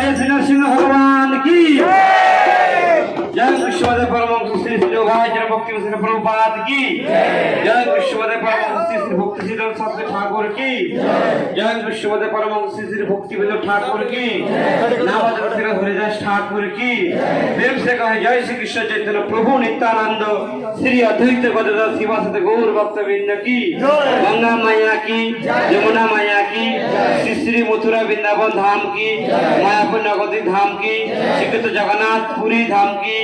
भगवान की जय विश्वदेव परमहंस श्री श्री योगाचार्य भक्ति विष्णु प्रभुपाद की जय विश्वदेव परमहंस श्री श्री भक्ति सिद्धांत सत्य ठाकुर की जय विश्वदेव परमहंस श्री श्री भक्ति विनोद ठाकुर की नामदेव हरिदास ठाकुर की प्रेम से कहे जय श्री कृष्ण चैतन्य प्रभु नित्यानंद श्री अद्वैत गदाधर शिवासद गौर भक्तवृंद की गंगा मैया की यमुना मैया की श्री श्री मथुरा वृंदावन धाम की मायापुर नगदी धाम की श्री जगन्नाथ पुरी धाम की